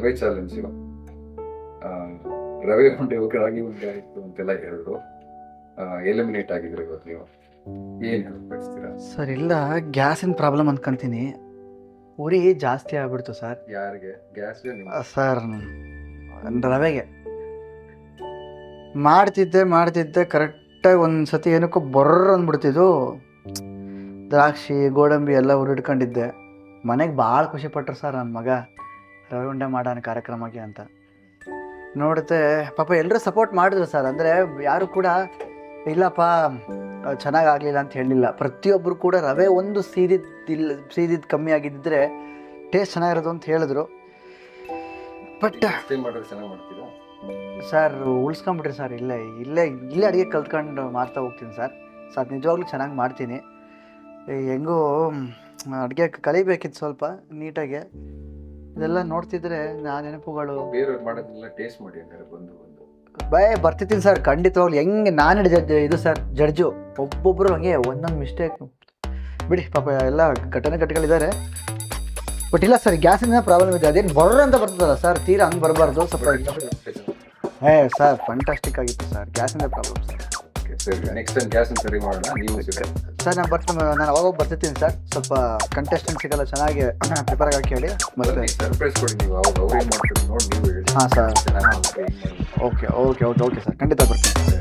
ರವೆ ಚಾಲೆಂಜ್. ರವೆ ಉಂಡೆ ರಾಗಿ ಉಂಡೆ ಆಯ್ತು ಅಂತೆಲ್ಲ ಹೇಳಿದ್ರು. ಎಲಿಮಿನೇಟ್ ಆಗಿದ್ರೆ ಇವತ್ತು ನೀವು ಏನ್ ಹೇಳ್ತೀರಾ ಸರ್? ಇಲ್ಲ, ಗ್ಯಾಸಿನ ಪ್ರಾಬ್ಲಮ್ ಅನ್ಕೊಂತೀನಿ. ಉರಿ ಜಾಸ್ತಿ ಆಗ್ಬಿಡ್ತು ಸರ್. ಯಾರಿಗೆ? ಗ್ಯಾಸ್ ಸರ್ ರವೆಗೆ ಮಾಡ್ತಿದ್ದೆ ಕರೆಕ್ಟಾಗಿ ಒಂದು ಸತಿ ಏನಕ್ಕೋ ಬರ್ರ ಅಂದ್ಬಿಡ್ತಿದ್ದು. ದ್ರಾಕ್ಷಿ ಗೋಡಂಬಿ ಎಲ್ಲ ಹುರಿಡ್ಕೊಂಡಿದ್ದೆ. ಮನೆಗೆ ಭಾಳ ಖುಷಿ ಪಟ್ರು ಸರ್ ನನ್ನ ಮಗ ರವೆ ಉಂಡೆ ಮಾಡೋಣ ಕಾರ್ಯಕ್ರಮಕ್ಕೆ ಅಂತ. ನೋಡುತ್ತೆ ಪಾಪ ಎಲ್ಲರೂ ಸಪೋರ್ಟ್ ಮಾಡಿದ್ರು ಸರ್. ಅಂದರೆ ಯಾರು ಕೂಡ ಇಲ್ಲಪ್ಪ ಚೆನ್ನಾಗಾಗಲಿಲ್ಲ ಅಂತ ಹೇಳಿಲ್ಲ. ಪ್ರತಿಯೊಬ್ಬರು ಕೂಡ ರವೆ ಒಂದು ಸೀದಿದ್ದು ಕಮ್ಮಿ ಆಗಿದ್ದರೆ ಟೇಸ್ಟ್ ಚೆನ್ನಾಗಿರೋದು ಅಂತ ಹೇಳಿದ್ರು. ಬಟ್ ಮಾಡಿದ್ರೆ ಚೆನ್ನಾಗಿ ಮಾಡ್ತೀರಾ ಸರ್? ಉಳಿಸ್ಕೊಂಬಿಟ್ರಿ ಸರ್. ಇಲ್ಲೇ ಅಡುಗೆ ಕಲ್ತ್ಕೊಂಡು ಮಾಡ್ತಾ ಹೋಗ್ತೀನಿ ಸರ್. ಅದು ನಿಜವಾಗ್ಲೂ ಚೆನ್ನಾಗಿ ಮಾಡ್ತೀನಿ. ಹೆಂಗೂ ಅಡುಗೆ ಕಲಿಬೇಕಿತ್ತು ಸ್ವಲ್ಪ ನೀಟಾಗಿ. ಇದೆಲ್ಲ ನೋಡ್ತಿದ್ರೆ ನೆನಪುಗಳು. ಬೇರೆಯವ್ರು ಮಾಡೋದನ್ನೆಲ್ಲ ಟೇಸ್ಟ್ ಮಾಡಿ ಅಂದರೆ ಬಂದು ಬರ್ತಿದ್ದೀನಿ ಸರ್ ಖಂಡಿತವಾಗ್ಲು. ಹೆಂಗೆ ನಾನು ಇದು ಸರ್ ಜಡ್ಜು. ಒಬ್ಬೊಬ್ಬರು ಹಂಗೆ ಒಂದೊಂದು ಮಿಸ್ಟೇಕ್ ಬಿಡಿ, ಪಾಪ ಎಲ್ಲ ಘಟನೆಗಳಿದ್ದಾರೆ. ಬಟ್ ಇಲ್ಲ ಸರ್, ಗ್ಯಾಸಿನ ಪ್ರಾಬ್ಲಮ್ ಇದೆ. ಅದೇನು ಬರ್ರ ಅಂತ ಬರ್ತದಲ್ಲ ಸರ್, ತೀರಾ ಹಂಗೆ ಬರಬಾರ್ದು ಸ್ವಲ್ಪ. ಸರ್ ಫಂಟಾಸ್ಟಿಕ್ ಆಗಿತ್ತು ಸರ್. ಗ್ಯಾಸಿಂದ ಪ್ರಾಬ್ಲಮ್ ಸರ್. ಸರಿ, ನೆಕ್ಸ್ಟ್ ಟೈಮ್ ಗ್ಯಾಸ್ ಸರಿ ಮಾಡೋಣ. ನೀವು ಸರ್ ನಾನು ಅವಾಗ ಬರ್ತಿರ್ತೀನಿ ಸರ್. ಸ್ವಲ್ಪ ಕಂಟೆಸ್ಟೆಂಟ್ಸಿಗೆಲ್ಲ ಚೆನ್ನಾಗಿ ಪ್ರಿಪೇರ್ ಆಗಿ ಕೇಳಿ ಮತ್ತೆ ಸರ್ಪ್ರೈಸ್ ಕೊಡಿ ನೀವು. ಅವ್ರು ಏನು ಮಾಡ್ತೀವಿ ನೋಡಿ ನೀವು ಹೇಳಿ. ಹಾಂ ಸರ್. ಓಕೆ ಸರ್, ಖಂಡಿತ ಬರ್ತೀನಿ.